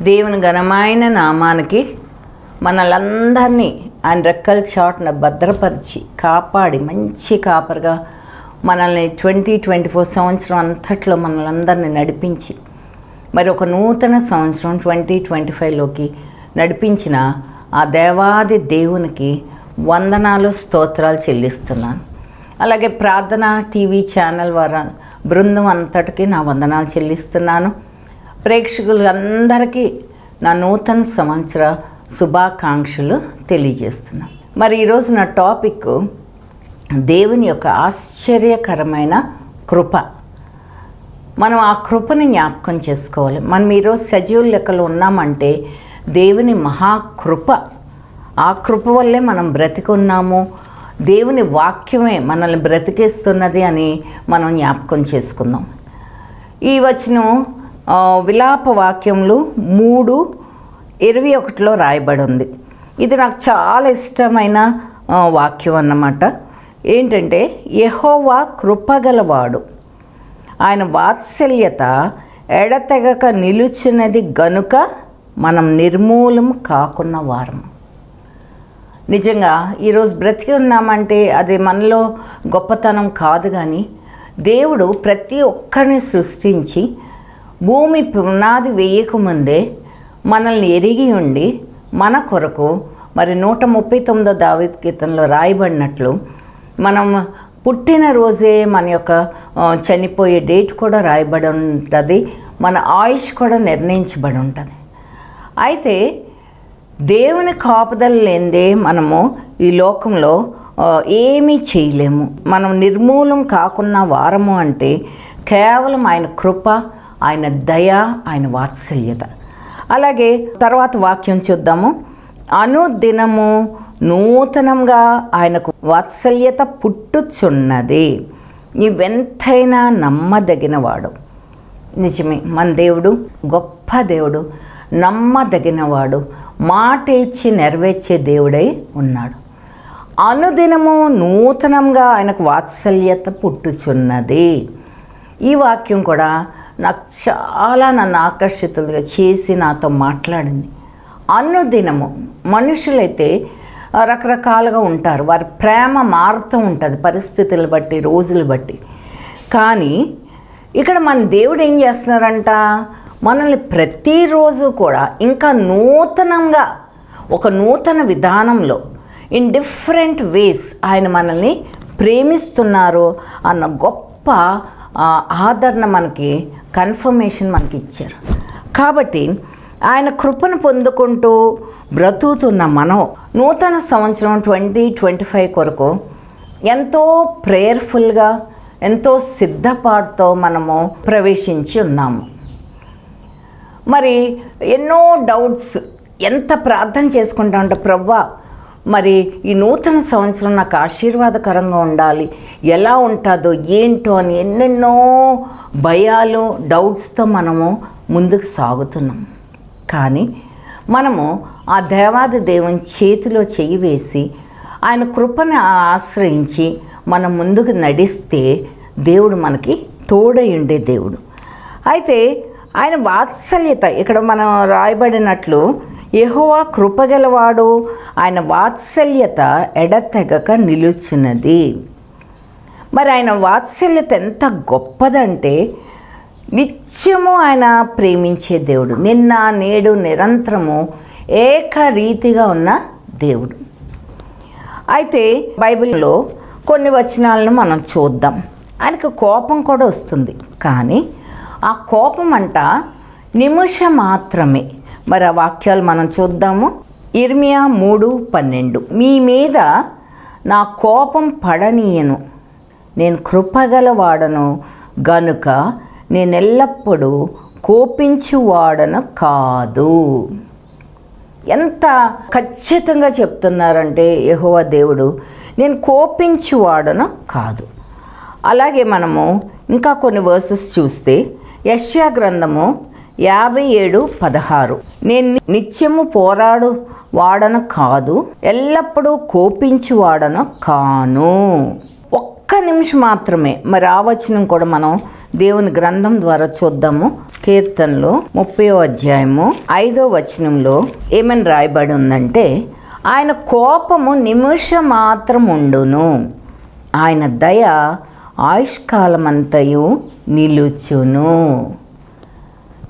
దేవుని ఘనమైన నామానికి మనలందరినీ ఆయన రెక్కల చాటున భద్రపరిచి కాపాడి మంచి కాపరిగా మనల్ని 2024 సంవత్సరం అంతట్లో మనలందరినీ నడిపించి మరి ఒక నూతన సంవత్సరం 2025లోకి నడిపించిన ఆ దేవాది దేవునికి వందనాలు స్తోత్రాలు చెల్లిస్తున్నాను. అలాగే ప్రార్థన టీవీ ఛానల్ వారి బృందం అంతటికి నా వందనాలు చెల్లిస్తున్నాను. ప్రేక్షకులందరికీ నా నూతన సంవత్సర శుభాకాంక్షలు తెలియజేస్తున్నాను. మరి ఈరోజు నా టాపిక్ దేవుని యొక్క ఆశ్చర్యకరమైన కృప. మనం ఆ కృపని జ్ఞాపకం చేసుకోవాలి. మనం ఈరోజు సజీవుల లెక్కలో ఉన్నామంటే దేవుని మహాకృప. ఆ కృప వల్లే మనం బ్రతికున్నాము. దేవుని వాక్యమే మనల్ని బ్రతికేస్తున్నది అని మనం జ్ఞాపకం చేసుకుందాం. ఈ వచనం విలాప వాక్యములు 3:21 రాయబడి ఉంది. ఇది నాకు చాలా ఇష్టమైన వాక్యం అన్నమాట. ఏంటంటే, యెహోవా కృపగలవాడు, ఆయన వాత్సల్యత ఎడతెగక నిలుచున్నది గనుక మనం నిర్మూలం కాకున్న వారం. నిజంగా ఈరోజు బ్రతికి ఉన్నామంటే అది మనలో గొప్పతనం కాదు, కానీ దేవుడు ప్రతి ఒక్కరిని సృష్టించి భూమి పునాది వేయకముందే మనల్ని ఎరిగి ఉండి మన కొరకు మరి 139 దావీదు కీర్తనలో రాయబడినట్లు మనం పుట్టిన రోజే మన యొక్క చనిపోయే డేట్ కూడా రాయబడి ఉంటుంది. మన ఆయుష్ కూడా నిర్ణయించబడి ఉంటుంది. అయితే దేవుని కాపుదల లేనిదే మనము ఈ లోకంలో ఏమీ చేయలేము. మనం నిర్మూలం కాకున్న వారము అంటే కేవలం ఆయన కృప, ఆయన దయ, ఆయన వాత్సల్యత. అలాగే తర్వాత వాక్యం చూద్దాము. అనుదినము నూతనంగా ఆయనకు వాత్సల్యత పుట్టుచున్నది, నీవెంతైనా నమ్మదగినవాడు. నిజమే, మన దేవుడు గొప్ప దేవుడు, నమ్మదగినవాడు, మాట ఇచ్చి నెరవేర్చే దేవుడై ఉన్నాడు. అనుదినము నూతనంగా ఆయనకు వాత్సల్యత పుట్టుచున్నది. ఈ వాక్యం కూడా నాకు చాలా నన్ను ఆకర్షితులుగా చేసి నాతో మాట్లాడింది. అనుదినము మనుషులైతే రకరకాలుగా ఉంటారు, వారి ప్రేమ మారుతూ ఉంటుంది పరిస్థితులు బట్టి, రోజులు బట్టి. కానీ ఇక్కడ మన దేవుడు ఏం చేస్తున్నారంట, మనల్ని ప్రతిరోజు కూడా ఇంకా నూతనంగా ఒక నూతన విధానంలో ఇన్ డిఫరెంట్ వేస్ ఆయన మనల్ని ప్రేమిస్తున్నారు అన్న గొప్ప ఆదరణ మనకి, కన్ఫర్మేషన్ మనకి ఇచ్చారు. కాబట్టి ఆయన కృపను పొందుకుంటూ బ్రతుకుతున్న మనం నూతన సంవత్సరం 2025 కొరకు ఎంతో ప్రేయర్ఫుల్గా, ఎంతో సిద్ధపాటుతో మనము ప్రవేశించి ఉన్నాము. మరి ఎన్నో డౌట్స్, ఎంత ప్రార్థన చేసుకుంటామంటే, ప్రభువా మరి ఈ నూతన సంవత్సరం నాకు ఆశీర్వాదకరంగా ఉండాలి, ఎలా ఉంటుందో ఏంటో అని ఎన్నెన్నో భయాలు, డౌట్స్తో మనము ముందుకు సాగుతున్నాం. కానీ మనము ఆ దేవాది దేవుని చేతిలో చెయ్యి వేసి ఆయన కృపను ఆశ్రయించి మనం ముందుకు నడిస్తే దేవుడు మనకి తోడై ఉండే దేవుడు. అయితే ఆయన వాత్సల్యత ఇక్కడ మనం రాయబడినట్లు యెహోవా కృపగలవాడు, ఆయన వాత్సల్యత ఎడతెగక నిలుచున్నది. మరి ఆయన వాత్సల్యత ఎంత గొప్పదంటే, నిత్యము ఆయన ప్రేమించే దేవుడు, నిన్న నేడు నిరంతరము ఏకరీతిగా ఉన్న దేవుడు. అయితే బైబిల్లో కొన్ని వచనాలను మనం చూద్దాం. ఆయనకు కోపం కూడా వస్తుంది, కానీ ఆ కోపం అంట నిమిషం మాత్రమే. మరి ఆ వాక్యాలు మనం చూద్దాము. ఇర్మియా 3:12, మీ మీద నా కోపం పడనీయను, నేను కృపగలవాడను గనుక నేనెల్లప్పుడూ కోపించువాడను కాదు. ఎంత ఖచ్చితంగా చెప్తున్నారంటే యెహోవా దేవుడు, నేను కోపించువాడను కాదు. అలాగే మనము ఇంకా కొన్ని వర్సెస్ చూస్తే యెషయా గ్రంథము 57:16, నేను నిత్యము పోరాడు వాడను కాదు, ఎల్లప్పుడూ కోపించు వాడను కాను. ఒక్క నిమిషం మాత్రమే మరి ఆ వచనం కూడా మనం దేవుని గ్రంథం ద్వారా చూద్దాము. కీర్తనలు 30వ అధ్యాయము 5వ వచనంలో ఏమని రాయబడి ఉందంటే, ఆయన కోపము నిమిషం మాత్రం ఉండును, ఆయన దయ ఆయుష్కాలమంతయు నిలుచును.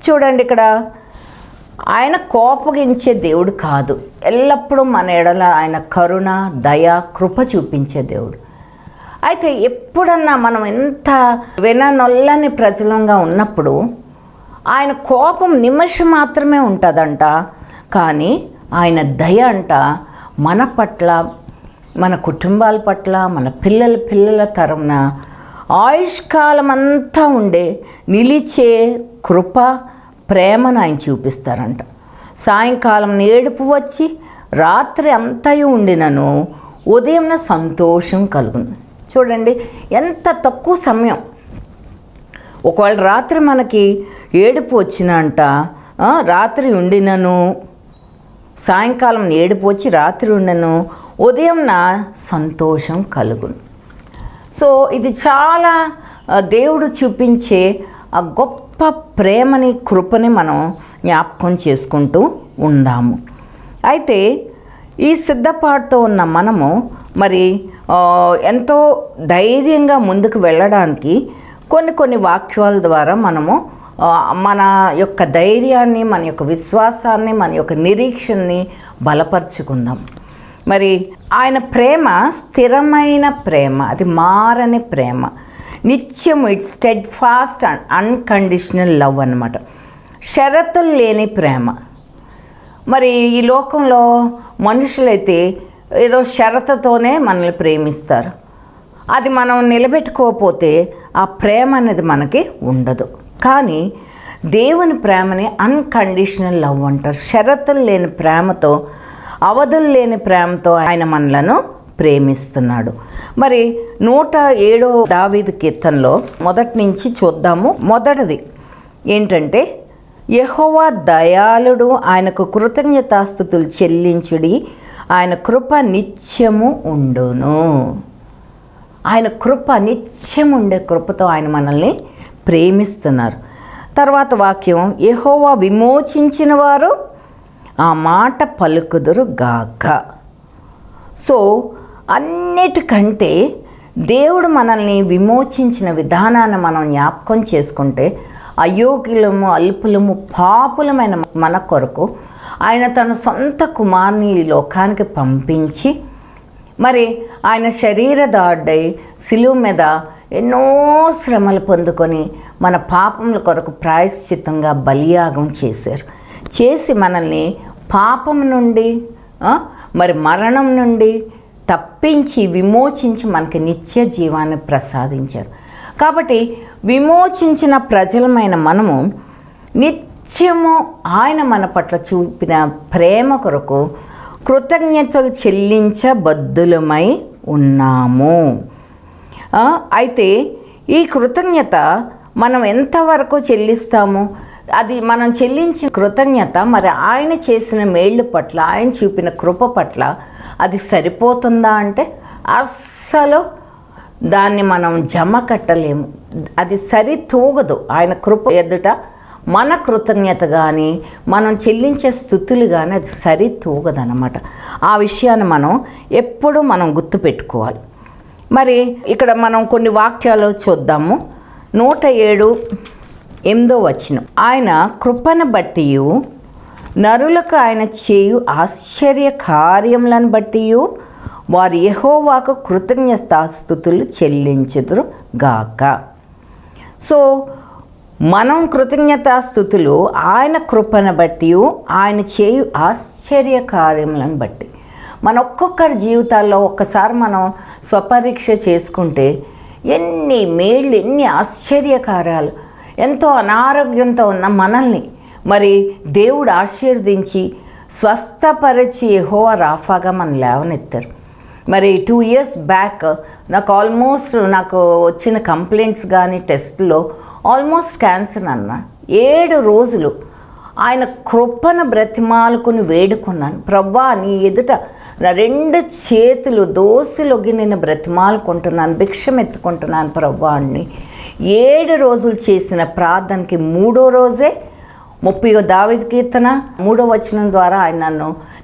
చూడండి, ఇక్కడ ఆయన కోపగించే దేవుడు కాదు, ఎల్లప్పుడూ మన ఎడల ఆయన కరుణ, దయ, కృప చూపించే దేవుడు. అయితే ఎప్పుడన్నా మనం ఎంత విననొల్లని ప్రజలంగా ఉన్నప్పుడు ఆయన కోపం నిమిషం మాత్రమే ఉంటుందంట, కానీ ఆయన దయ అంట మన పట్ల, మన కుటుంబాల పట్ల, మన పిల్లల తరమున ఆయుష్కాలం అంతా ఉండే నిలిచే కృప, ప్రేమను ఆయన చూపిస్తారంట. సాయంకాలం ఏడుపు వచ్చి రాత్రి అంతయు ఉండినను ఉదయం సంతోషం కలుగును. చూడండి, ఎంత తక్కువ సమయం. ఒకవేళ రాత్రి మనకి ఏడుపు వచ్చినంట, రాత్రి ఉండినను, సాయంకాలం ఏడుపు వచ్చి రాత్రి ఉండను, ఉదయం సంతోషం కలుగును. సో ఇది చాలా దేవుడు చూపించే ఆ గొప్ప ప్రేమని, కృపని మనం జ్ఞాపకం చేసుకుంటూ ఉందాము. అయితే ఈ సిద్ధపాటుతో ఉన్న మనము మరి ఎంతో ధైర్యంగా ముందుకు వెళ్ళడానికి కొన్ని వాక్యాల ద్వారా మనము మన యొక్క ధైర్యాన్ని, మన యొక్క విశ్వాసాన్ని, మన యొక్క నిరీక్షణని బలపరుచుకుందాం. మరి ఆయన ప్రేమ స్థిరమైన ప్రేమ, అది మారని ప్రేమ, నిత్యము, it's steadfast and unconditional love అన్నమాట. షరతులు లేని ప్రేమ. మరి ఈ లోకంలో మనుషులైతే ఏదో షరతుతోనే మనల్ని ప్రేమిస్తారు. అది మనం నిలబెట్టుకోకపోతే ఆ ప్రేమ అనేది మనకి ఉండదు. కానీ దేవుని ప్రేమని అన్కండిషనల్ లవ్ అంటారు. షరతులు లేని ప్రేమతో, అవధులు లేని ప్రేమతో ఆయన మనలను ప్రేమిస్తున్నాడు. మరి 107వ దావీదు కీర్తనలో మొదటి నుంచి చూద్దాము. మొదటిది ఏంటంటే, యెహోవా దయాళుడు, ఆయనకు కృతజ్ఞతాస్తుతులు చెల్లించుడి, ఆయన కృప నిత్యము ఉండును. ఆయన కృప నిత్యం ఉండే కృపతో ఆయన మనల్ని ప్రేమిస్తున్నారు. తర్వాత వాక్యం, యెహోవా విమోచించిన వారు ఆ మాట పలుకుదురు గాక. సో అన్నిటికంటే దేవుడు మనల్ని విమోచించిన విధానాన్ని మనం జ్ఞాపకం చేసుకుంటే, అయోగ్యులము, అల్పులము, పాపులమైన మన కొరకు ఆయన తన సొంత కుమారుని ఈ లోకానికి పంపించి, మరి ఆయన శరీరదాడై శిలువ మీద ఎన్నో శ్రమలు పొందుకొని మన పాపముల కొరకు ప్రాయశ్చిత్తంగా బలియాగం చేసి మనల్ని పాపం నుండి, మరి మరణం నుండి తప్పించి, విమోచించి మనకి నిత్య జీవాన్ని ప్రసాదించారు. కాబట్టి విమోచించిన ప్రజలమైన మనము నిత్యము ఆయన మన పట్ల చూపిన ప్రేమ కొరకు కృతజ్ఞతలు చెల్లించబద్దులమై ఉన్నాము. అయితే ఈ కృతజ్ఞత మనం ఎంతవరకు చెల్లిస్తాము? అది మనం చెల్లించిన కృతజ్ఞత మరి ఆయన చేసిన మేళ్ళ పట్ల, ఆయన చూపిన కృప పట్ల అది సరిపోతుందా అంటే అస్సలు దాన్ని మనం జమ కట్టలేము. అది సరితూగదు. ఆయన కృప ఎదుట మన కృతజ్ఞత కానీ, మనం చెల్లించే స్థుతులు కానీ అది సరితూగదన్నమాట. ఆ విషయాన్ని మనం ఎప్పుడూ మనం గుర్తుపెట్టుకోవాలి. మరి ఇక్కడ మనం కొన్ని వాక్యాలు చూద్దాము. 107:8 వచనం, ఆయన కృపను బట్టి నరులకు ఆయన చేయు ఆశ్చర్య కార్యములను బట్టి వారు యెహోవాకు కృతజ్ఞతాస్తుతులు చెల్లించుదురు గాక. సో మనం కృతజ్ఞతాస్తుతులు ఆయన కృపను బట్టి, ఆయన చేయు ఆశ్చర్య కార్యములను బట్టి. మన ఒక్కొక్కరి జీవితాల్లో ఒక్కసారి మనం స్వపరీక్ష చేసుకుంటే ఎన్ని మేళ్ళు, ఎన్ని ఆశ్చర్యకార్యాలు, ఎంతో అనారోగ్యంతో ఉన్న మనల్ని మరి దేవుడు ఆశీర్వదించి స్వస్థపరిచి యెహోవా రాఫాగా మనం లేవనెత్తారు. మరి 2 years బ్యాక్ నాకు వచ్చిన కంప్లైంట్స్ కానీ టెస్ట్లో ఆల్మోస్ట్ క్యాన్సర్ అన్న. 7 రోజులు ఆయన కృపను బ్రతిమాలుకుని వేడుకున్నాను. ప్రభా, నీ ఎదుట నా 2 చేతులు దోసిలొగ్గి నేను బ్రతిమాలుకుంటున్నాను, భిక్షం ఎత్తుకుంటున్నాను ప్రభా అని 7 రోజులు చేసిన ప్రార్థనకి 3వ రోజే 30వ దావీదు కీర్తన 3వ వచనం ద్వారా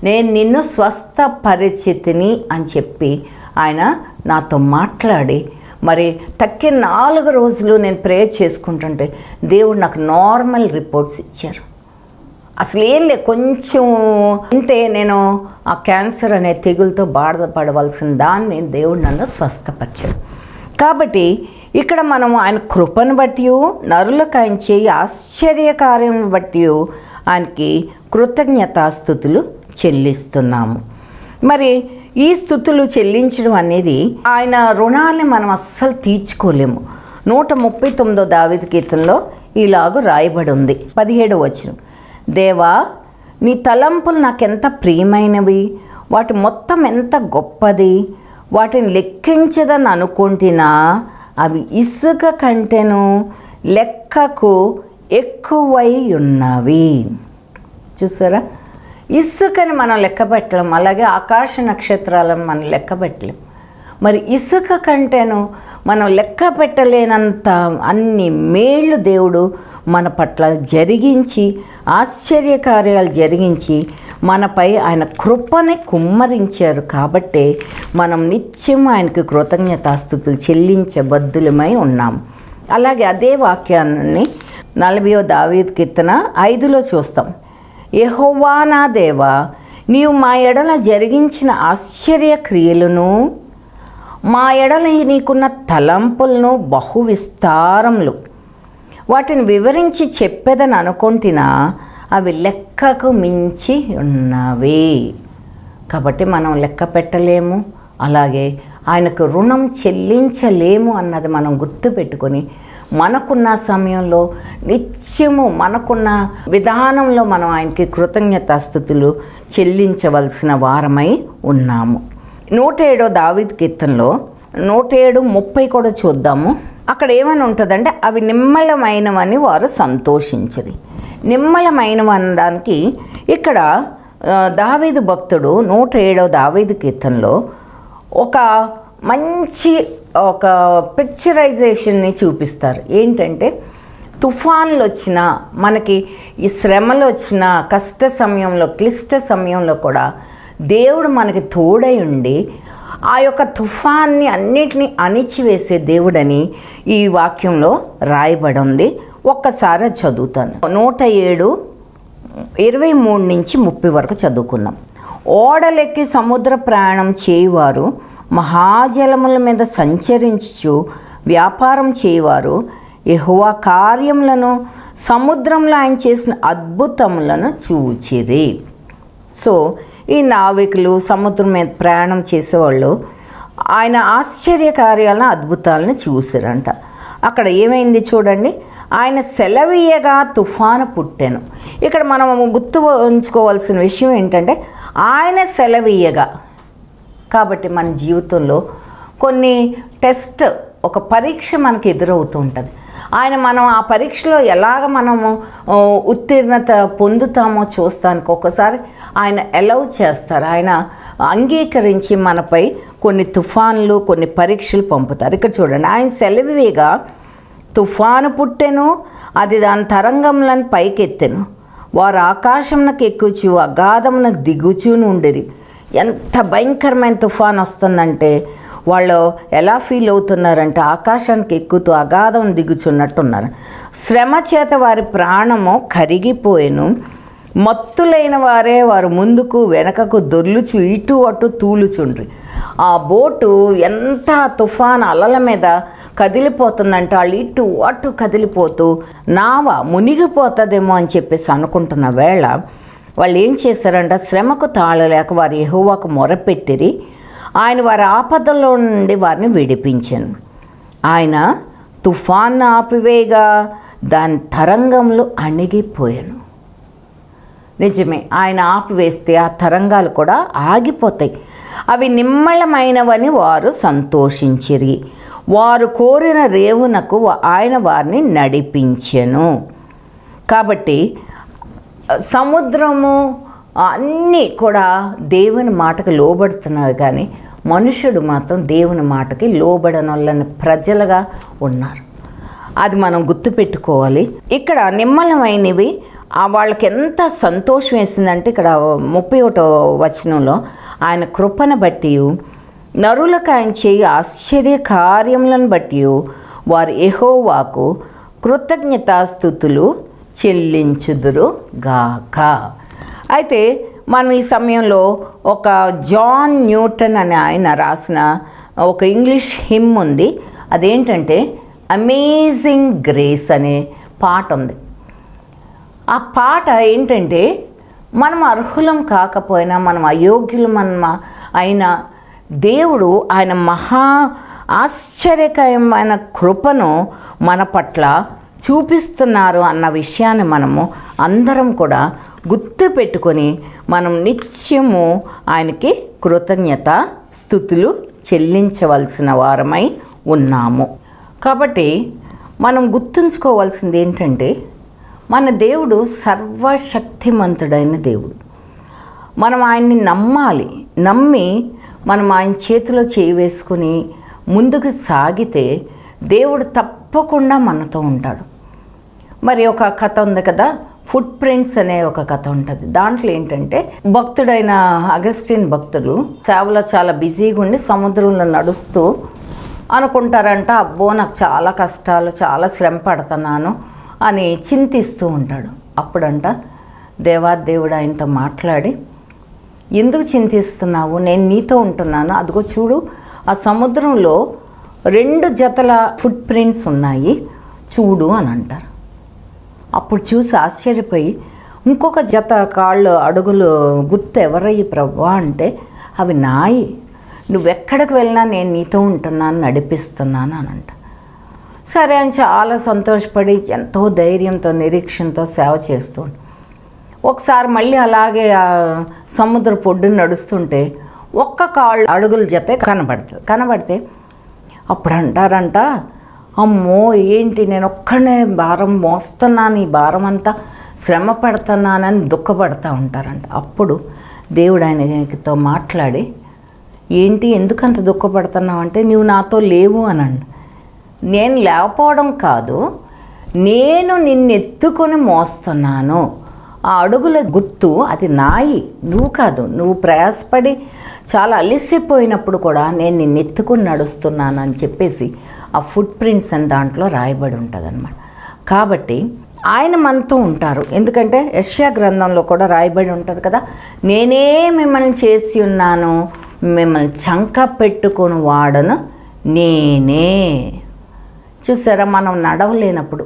నేను నిన్ను స్వస్థపరిచితిని అని చెప్పి ఆయన నాతో మాట్లాడి, మరి తక్కిన 4 రోజులు నేను ప్రేయర్ చేసుకుంటుంటే దేవుడు నాకు నార్మల్ రిపోర్ట్స్ ఇచ్చారు. అసలు ఏం లేదు, కొంచెం ఉంటే నేను ఆ క్యాన్సర్ అనే తెగులతో బాధపడవలసిన దాన్ని దేవుడు నన్ను స్వస్థపరిచాడు. కాబట్టి ఇక్కడ మనము ఆయన కృపను బట్టి, నరులకు ఆయన చేయి ఆశ్చర్యకార్యం బట్టి ఆయనకి కృతజ్ఞతాస్తుతులు చెల్లిస్తున్నాము. మరి ఈ స్తుతులు చెల్లించడం అనేది ఆయన రుణాన్ని మనం అస్సలు తీర్చుకోలేము. 139వ దావీదు కీర్తనలో ఇలాగూ రాయబడి ఉంది, 17వ వచనం, దేవా నీ తలంపులు నాకెంత ప్రియమైనవి, వాటి మొత్తం ఎంత గొప్పది, వాటిని లెక్కించదని అనుకుంటున్నా అవి ఇసుక కంటేను లెక్కకు ఎక్కువై ఉన్నవి. చూసారా, ఇసుకని మనం లెక్క పెట్టలేం, అలాగే ఆకాశ నక్షత్రాలను మనం లెక్క పెట్టలేం. మరి ఇసుక కంటేను మనం లెక్క పెట్టలేనంత అన్ని మేళ్ళు దేవుడు మన పట్ల జరిగించి, ఆశ్చర్యకార్యాలు జరిగించి మనపై ఆయన కృపని కుమ్మరించారు. కాబట్టే మనం నిత్యం ఆయనకి కృతజ్ఞతాస్తుతులు చెల్లించబద్దులమై ఉన్నాం. అలాగే అదే వాక్యాన్ని 40వ దావీదు కీర్తన 5లో చూస్తాం. యెహోవా నా దేవా, నీవు మా ఎడల జరిగించిన ఆశ్చర్య క్రియలను, మా ఎడల నీకున్న తలంపులను బహు విస్తారములు, వాటిని వివరించి చెప్పేదని అనుకుంటున్నా అవి లెక్కకు మించి ఉన్నవి. కాబట్టి మనం లెక్క పెట్టలేము, అలాగే ఆయనకు రుణం చెల్లించలేము అన్నది మనం గుర్తుపెట్టుకొని మనకున్న సమయంలో నిత్యము మనకున్న విధానంలో మనం ఆయనకి కృతజ్ఞతాస్తుతులు చెల్లించవలసిన వారమై ఉన్నాము. 107వ దావీదు కీర్తనలో 107:30 కూడా చూద్దాము. అక్కడ ఏమని ఉంటుందంటే, అవి నిమ్మళమైనవని వారు సంతోషించరు. నిమ్మళమైనవనడానికి ఇక్కడ దావీదు భక్తుడు 107వ దావీదు కీర్తనలో ఒక మంచి పిక్చరైజేషన్ని చూపిస్తారు. ఏంటంటే, తుఫాన్లు వచ్చినా, మనకి ఈ శ్రమలు వచ్చినా, కష్ట సమయంలో, క్లిష్ట సమయంలో కూడా దేవుడు మనకి తోడై ఉండి ఆ యొక్క తుఫాన్ని అన్నిటినీ అణిచివేసే దేవుడని ఈ వాక్యంలో రాయబడి ఉంది. ఒక్కసారి చదువుతాను. 107:23-30 వరకు చదువుకుందాం. ఓడలెక్కి సముద్ర ప్రయాణం చేయువారు, మహాజలముల మీద సంచరించు వ్యాపారం చేయువారు యెహోవా కార్యములను, సముద్రంలో ఆయన చేసిన అద్భుతములను చూచిరి. సో ఈ నావికులు, సముద్రం మీద ప్రయాణం చేసేవాళ్ళు ఆయన ఆశ్చర్య కార్యాలను, అద్భుతాలను చూసిరంట. అక్కడ ఏమైంది చూడండి, ఆయన సెలవీయగా తుఫాను పుట్టెను. ఇక్కడ మనం గుర్తు ఉంచుకోవాల్సిన విషయం ఏంటంటే, ఆయన సెలవీయగా. కాబట్టి మన జీవితంలో కొన్ని టెస్ట్, ఒక పరీక్ష మనకు ఎదురవుతూ ఉంటుంది. మనం ఆ పరీక్షలో ఎలాగ మనము ఉత్తీర్ణత పొందుతామో చూస్తానికి ఒకసారి ఆయన అలౌ చేస్తారు. ఆయన అంగీకరించి మనపై కొన్ని తుఫాన్లు, కొన్ని పరీక్షలు పంపుతారు. ఇక్కడ చూడండి, ఆయన సెలవీయగా తుఫాను పుట్టెను, అది దాని తరంగములను పైకెత్తెను, వారు ఆకాశమునకు ఎక్కుచు అగాధమునకు దిగుచూ నుండిరి. ఎంత భయంకరమైన తుఫాన్ వస్తుందంటే వాళ్ళు ఎలా ఫీల్ అవుతున్నారంటే, ఆకాశానికి ఎక్కుతూ అగాధం దిగుచున్నట్టున్నారు. శ్రమ చేత వారి ప్రాణము కరిగిపోయెను, మత్తులైన వారే వారు ముందుకు వెనకకు దొర్లుచు ఇటు అటు తూలుచుండ్రి. ఆ బోటు ఎంత తుఫాన్ అలల మీద కదిలిపోతుందంటే వాళ్ళు ఇటు అటు కదిలిపోతూ నావ మునిగిపోతుందేమో అని చెప్పేసి అనుకుంటున్న వేళ వాళ్ళు ఏం చేశారంట, శ్రమకు తాళలేక వారు యెహోవాకు మొరపెట్టిరి. ఆయన వారి ఆపదలో నుండి వారిని విడిపించాను. ఆయన తుఫాన్ను ఆపివేయగా దాని తరంగంలో అణిగిపోయాను. నిజమే, ఆయన ఆపివేస్తే ఆ తరంగాలు కూడా ఆగిపోతాయి. అవి నిమ్మళమైనవని వారు సంతోషించిరి. వారు కోరిన రేవునకు ఆయన వారిని నడిపించెను. కాబట్టి సముద్రము అన్నీ కూడా దేవుని మాటకు లోబడుతున్నవి, కానీ మనుషుడు మాత్రం దేవుని మాటకి లోబడనొల్లని ప్రజలుగా ఉన్నారు. అది మనం గుర్తుపెట్టుకోవాలి. ఇక్కడ నిమ్మలమైనవి వాళ్ళకి ఎంత సంతోషం వేసిందంటే ఇక్కడ 31వ వచనంలో ఆయన కృపను బట్టి నరులకు ఆయన చేయి ఆశ్చర్య కార్యములను బట్టి వారు యెహోవాకు కృతజ్ఞతాస్తుతులు చెల్లించుదురు గాక. అయితే మనం ఈ సమయంలో ఒక జాన్ న్యూటన్ అనే ఆయన రాసిన ఒక ఇంగ్లీష్ హిమ్ ఉంది. అదేంటంటే అమేజింగ్ గ్రేస్ అనే పాట ఉంది. ఆ పాట ఏంటంటే మనం అర్హులం కాకపోయినా, మనం అయోగ్యులం అయినా దేవుడు ఆయన మహా ఆశ్చర్యకరమైన కృపను మన పట్ల చూపిస్తున్నారు అన్న విషయాన్ని మనము అందరం కూడా గుర్తు పెట్టుకొని మనం నిత్యము ఆయనకి కృతజ్ఞత స్తుతులు చెల్లించవలసిన వారమై ఉన్నాము. కాబట్టి మనం గుర్తుంచుకోవాల్సింది ఏంటంటే మన దేవుడు సర్వశక్తిమంతుడైన దేవుడు. మనం ఆయన్ని నమ్మాలి. నమ్మి మనం ఆయన చేతిలో చేయి వేసుకుని ముందుకు సాగితే దేవుడు తప్పకుండా మనతో ఉంటాడు. మరి ఒక కథ ఉంది కదా, ఫుట్ ప్రింట్స్ అనే ఒక కథ ఉంటుంది. దాంట్లో ఏంటంటే భక్తుడైన అగస్టిన్ భక్తుడు సేవలో చాలా బిజీగా ఉండి సముద్రంలో నడుస్తూ అనుకుంటారంట, అబ్బో నాకు చాలా కష్టాలు, చాలా శ్రమ పడుతున్నాను అని చింతిస్తూ ఉంటాడు. అప్పుడంట దేవాదేవుడు ఆయనతో మాట్లాడి, ఎందుకు చింతిస్తున్నావు, నేను నీతో ఉంటున్నాను, అదిగో చూడు ఆ సముద్రంలో 2 జతల ఫుట్ ప్రింట్స్ ఉన్నాయి చూడు అని అంటారు. అప్పుడు చూసి ఆశ్చర్యపోయి ఇంకొక జత కాళ్ళు అడుగులు గుర్తు ఎవరయ్యి ప్రభువా అంటే, అవి నాయి, నువ్వెక్కడికి వెళ్ళినా నేను నీతో ఉంటున్నాను, నడిపిస్తున్నాను అని అంట. సరే అని చాలా సంతోషపడి ఎంతో ధైర్యంతో నిరీక్షణతో సేవ చేస్తుండు. ఒకసారి మళ్ళీ అలాగే ఆ సముద్ర పొడ్డున నడుస్తుంటే ఒక్క కాళ్ళు అడుగుల జత కనబడితే అప్పుడు అంటారంట, అమ్మో ఏంటి నేను ఒక్కనే భారం మోస్తున్నాను, ఈ భారం అంతా శ్రమ పడుతున్నానని దుఃఖపడుతూ ఉంటారంట. అప్పుడు దేవుడు ఆయనతో మాట్లాడి, ఏంటి ఎందుకంత దుఃఖపడుతున్నావు అంటే, నువ్వు నాతో లేవు అనండి. నేను లేకపోవడం కాదు, నేను నిన్ను ఎత్తుకొని మోస్తున్నాను, ఆ అడుగుల గుర్తు అది నాయి, నువ్వు కాదు. నువ్వు ప్రయాసపడి చాలా అలిసిపోయినప్పుడు కూడా నేను నిన్ను ఎత్తుకొని నడుస్తున్నాను అని చెప్పేసి ఆ ఫుట్ ప్రింట్స్ అని దాంట్లో రాయబడి ఉంటుంది అన్నమాట. కాబట్టి ఆయన మనతో ఉంటారు. ఎందుకంటే యెషయా గ్రంథంలో కూడా రాయబడి ఉంటుంది కదా, నేనే మిమ్మల్ని చేసి ఉన్నాను, మిమ్మల్ని చంక పెట్టుకొని వాడను నేనే. చూసారా, మనం నడవలేనప్పుడు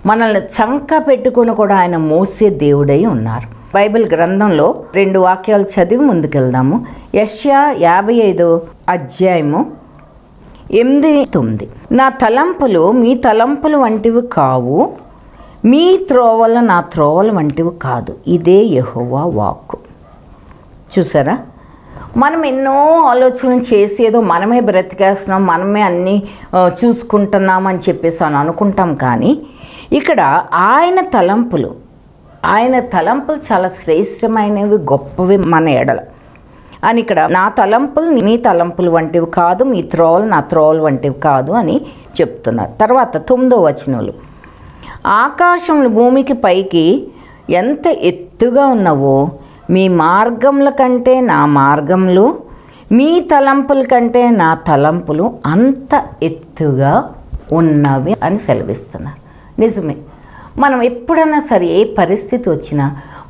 మనల్ని చంక పెట్టుకొని కూడా ఆయన మోసే దేవుడై ఉన్నారు. బైబిల్ గ్రంథంలో 2 వాక్యాలు చదివి ముందుకెళ్దాము. యెషయా 55వ అధ్యాయము 8-9. నా తలంపులు మీ తలంపులు వంటివి కావు, మీ త్రోవలు నా త్రోవలు వంటివి కాదు, ఇదే యెహోవా వాక్కు. చూసారా, మనం ఎన్నో ఆలోచనలు చేసి ఏదో మనమే బ్రతికేస్తున్నాం, మనమే అన్నీ చూసుకుంటున్నాం అని చెప్పేసి అని అనుకుంటాం. కానీ ఇక్కడ ఆయన తలంపులు చాలా శ్రేష్టమైనవి, గొప్పవి మన ఎడల అని ఇక్కడ నా తలంపులు మీ తలంపులు వంటివి కాదు, మీ త్రోవలు నా త్రోవలు వంటివి కాదు అని చెప్తున్నారు. తర్వాత 9వ వచనంలో, ఆకాశములు భూమికి పైకి ఎంత ఎత్తుగా ఉన్నవో మీ మార్గముల కంటే నా మార్గములు, మీ తలంపుల కంటే నా తలంపులు అంత ఎత్తుగా ఉన్నవి అని సెలవిస్తున్నారు. నిజమే, మనం ఎప్పుడైనా సరే ఏ పరిస్థితి వచ్చినా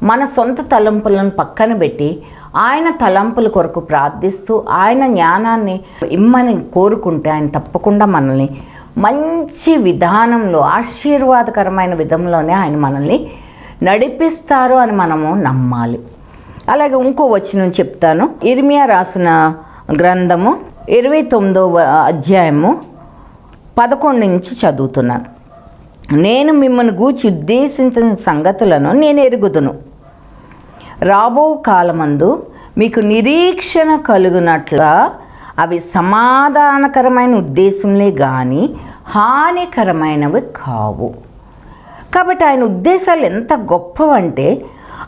మన సొంత తలంపులను పక్కన పెట్టి ఆయన తలంపుల కొరకు ప్రార్థిస్తూ ఆయన జ్ఞానాన్ని ఇమ్మని కోరుకుంటే ఆయన తప్పకుండా మనల్ని మంచి విధానంలో, ఆశీర్వాదకరమైన విధంలోనే ఆయన మనల్ని నడిపిస్తారు అని మనము నమ్మాలి. అలాగే ఇంకో వచనం చెప్తాను. ఇర్మియా రాసిన గ్రంథము 29వ అధ్యాయము 11 నుంచి చదువుతున్నాను. నేను మిమ్మల్ని గూర్చి ఉద్దేశించిన సంగతులను నేను ఎరుగుదును, రాబో కాలమందు మీకు నిరీక్షణ కలుగునట్లుగా అవి సమాధానకరమైన ఉద్దేశంలే కానీ హానికరమైనవి కావు. కాబట్టి ఆయన ఉద్దేశాలు ఎంత గొప్పవంటే,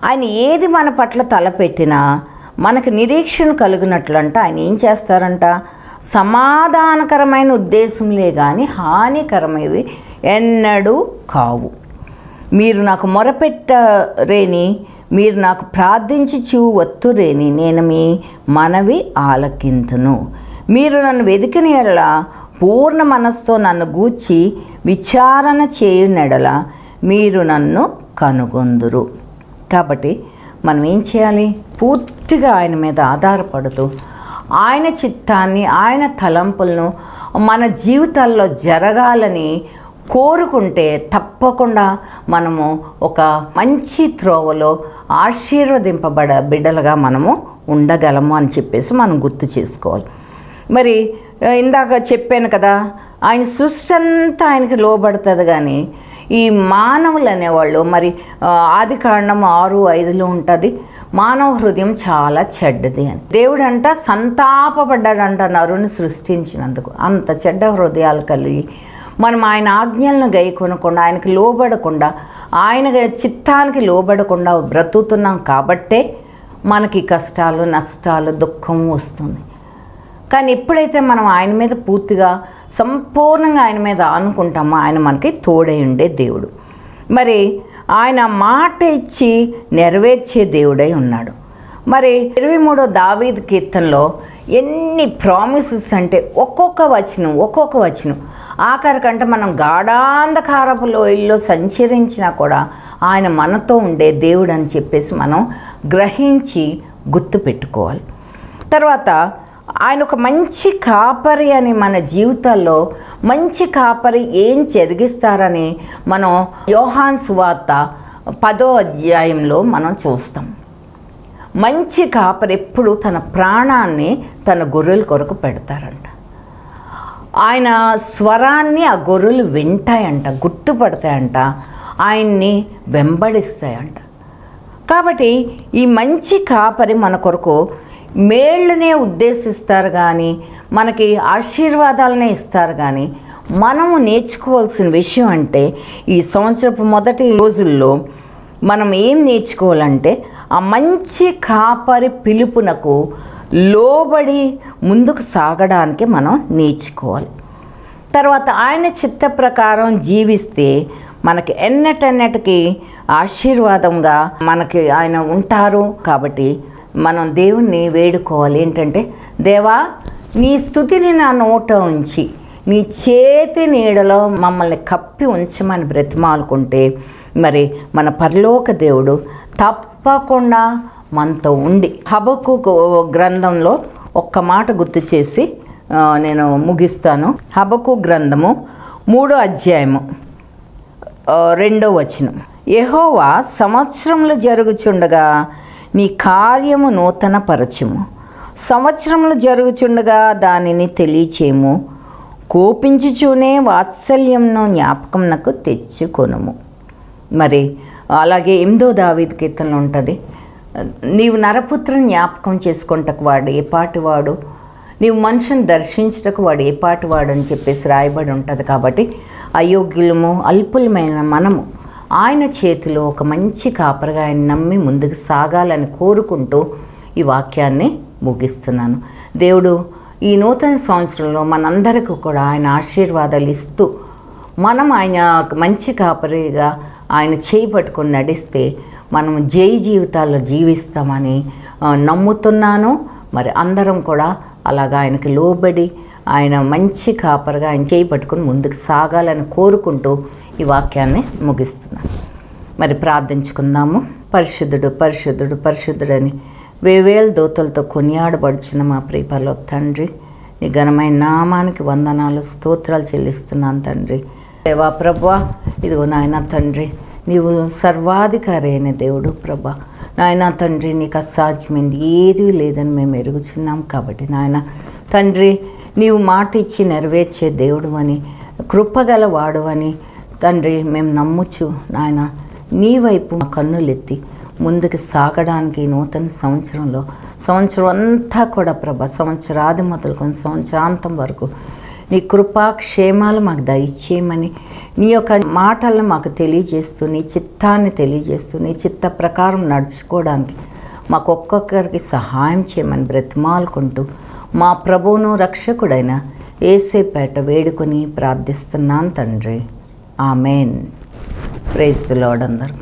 ఆయన ఏది మన పట్ల తలపెట్టినా మనకు నిరీక్షణ కలుగునట్లు అంట ఆయన ఏం చేస్తారంట, సమాధానకరమైన ఉద్దేశంలే కానీ హానికరమైనవి ఎన్నడూ కావు. మీరు నాకు మొరపెట్టరేని, మీరు నాకు ప్రార్థించుచు వత్తురేని, నేను మీ మనవి ఆలకింతును. మీరు నన్ను వెదికిన యెడల పూర్ణ మనస్సుతో నన్ను గూర్చి విచారణ చేయునెడల మీరు నన్ను కనుగొందురు. కాబట్టి మనం ఏం చేయాలి? పూర్తిగా ఆయన మీద ఆధారపడుతూ ఆయన చిత్తాన్ని, ఆయన తలంపులను మన జీవితాల్లో జరగాలని కోరుకుంటే తప్పకుండా మనము ఒక మంచి త్రోవలో ఆశీర్వదింపబడ బిడ్డలుగా మనము ఉండగలము అని చెప్పేసి మనం గుర్తు చేసుకోవాలి. మరి ఇందాక చెప్పాను కదా, ఆయన సృష్టి అంతా ఆయనకి లోబడుతుంది. కానీ ఈ మానవులు అనేవాళ్ళు, మరి ఆదికాండం 6:5 ఉంటుంది, మానవ హృదయం చాలా చెడ్డది అని. దేవుడు అంట సంతాపపడ్డాడంట నరుని సృష్టించినందుకు. అంత చెడ్డ హృదయాలు కలిగి మనం ఆయన ఆజ్ఞలను గైకొనకుండా, ఆయనకి లోబడకుండా, ఆయన చిత్తానికి లోబడకుండా బ్రతుకుతున్నాం. కాబట్టే మనకి కష్టాలు, నష్టాలు, దుఃఖం వస్తుంది. కానీ ఎప్పుడైతే మనం ఆయన మీద పూర్తిగా సంపూర్ణంగా ఆయన మీద ఆనుకుంటామో ఆయన మనకి తోడై ఉండే దేవుడు. మరి ఆయన మాట ఇచ్చి నెరవేర్చే దేవుడై ఉన్నాడు. మరి 23వ దావీదు కీర్తనలో ఎన్ని ప్రామిసెస్ అంటే ఒక్కొక్క వచనం ఆఖరికంటే మనం గాఢాంధకారపు లోయల్లో సంచరించినా కూడా ఆయన మనతో ఉండే దేవుడు అని చెప్పేసి మనం గ్రహించి గుర్తుపెట్టుకోవాలి. తర్వాత ఆయన ఒక మంచి కాపరి అని మన జీవితాల్లో మంచి కాపరి ఏం జరిగిస్తారని మనం యోహాను సువార్త 10వ అధ్యాయంలో మనం చూస్తాం. మంచి కాపరి ఎప్పుడు తన ప్రాణాన్ని తన గొర్రెల కొరకు పెడతారంట. ఆయన స్వరాన్ని ఆ గొర్రెలు వింటాయంట, గుర్తుపడతాయంట, ఆయన్ని వెంబడిస్తాయంట. కాబట్టి ఈ మంచి కాపరి మన కొరకు మేళ్ళనే ఉద్దేశిస్తారు కానీ, మనకి ఆశీర్వాదాలనే ఇస్తారు కానీ, మనము నేర్చుకోవాల్సిన విషయం అంటే ఈ సంవత్సరపు మొదటి రోజుల్లో మనం ఏం నేర్చుకోవాలంటే ఆ మంచి కాపరి పిలుపునకు లోబడి ముందుకు సాగడానికి మనం నేర్చుకోవాలి. తర్వాత ఆయన చిత్త ప్రకారం జీవిస్తే మనకి ఎన్నటెన్నటికి ఆశీర్వాదంగా మనకి ఆయన ఉంటారు. కాబట్టి మనం దేవుణ్ణి వేడుకోవాలి. ఏంటంటే, దేవా నీ స్తుతిని నా నోట ఉంచి నీ చేతి నీడలో మమ్మల్ని కప్పి ఉంచమని బ్రతిమాలుకుంటే మరి మన పరలోక దేవుడు తప్పకుండా మనతో ఉండి. హబక్కూకు గ్రంథంలో ఒక్క మాట గుర్తు చేసి నేను ముగిస్తాను. హబక్కూకు గ్రంథము 3వ అధ్యాయము 2వ వచనం. యెహోవా సంవత్సరములు జరుగుచుండగా నీ కార్యము నూతన పరచుము, సంవత్సరములు జరుగుచుండగా దానిని తెలియచేయము, కోపించుచూనే వాత్సల్యంను జ్ఞాపకంనకు తెచ్చుకొనుము. మరి అలాగే 8వ దావీదు కీర్తనలో ఉంటుంది, నీవు నరపుత్రుని జ్ఞాపకం చేసుకుంటకు వాడు ఏ పాటివాడు, నీవు మనుషుని దర్శించుటకు వాడు ఏ పాటివాడు అని చెప్పేసి రాయబడి ఉంటుంది. కాబట్టి అయోగ్యులము అల్పులమైన మనము ఆయన చేతిలో ఒక మంచి కాపరిగా ఆయన నమ్మి ముందుకు సాగాలని కోరుకుంటూ ఈ వాక్యాన్ని ముగిస్తున్నాను. దేవుడు ఈ నూతన సంవత్సరంలో మనందరికీ కూడా ఆయన ఆశీర్వాదాలు ఇస్తూ మనం ఆయన మంచి కాపరిగా ఆయన చేయి పట్టుకొని నడిస్తే మనం జై జీవితాల్లో జీవిస్తామని నమ్ముతున్నాను. మరి అందరం కూడా అలాగా ఆయనకి లోబడి ఆయన మంచి కాపరిగా ఆయన చేయి పట్టుకొని ముందుకు సాగాలని కోరుకుంటూ ఈ వాక్యాన్ని ముగిస్తున్నాను. మరి ప్రార్థించుకుందాము. పరిశుద్ధుడు పరిశుద్ధుడు పరిశుద్ధుడని వేవేల దూతలతో కొనియాడబడుచున్న మా ప్రియ పరలోక తండ్రి, నీ ఘనమైన నామానికి వందనాలు స్తోత్రాలు చెల్లిస్తున్నాను తండ్రి. దేవా ప్రభువా, ఇదిగో నాయన తండ్రి, నీవు సర్వాధికారి అయిన దేవుడు ప్రభా. నాయన తండ్రి, నీకు అసాధ్యమైంది ఏది లేదని మేము ఎరుగుచున్నాం. కాబట్టి నాయన తండ్రి, నీవు మాట ఇచ్చి నెరవేర్చే దేవుడు అని, కృపగల వాడు అని తండ్రి మేము నమ్ముచు నాయన నీ వైపు కన్నులెత్తి ముందుకు సాగడానికి నూతన సంవత్సరంలో సంవత్సరం అంతా కూడా ప్రభా, సంవత్సరాది మొదలుకొని సంవత్సరాంతం వరకు నీ కృపా క్షేమాలు మాకు దయచేయమని నీ యొక్క మాటలను మాకు తెలియజేస్తూ, నీ చిత్తాన్ని తెలియజేస్తూ, నీ చిత్త ప్రకారం నడుచుకోవడానికి మాకు ఒక్కొక్కరికి సహాయం చేయమని బ్రతిమాలుకుంటూ మా ప్రభువును రక్షకుడైన యేసేపేట వేడుకొని ప్రార్థిస్తున్నాను తండ్రి. ఆమెన్. ప్రైజ్ ది లార్డ్ అందరికీ.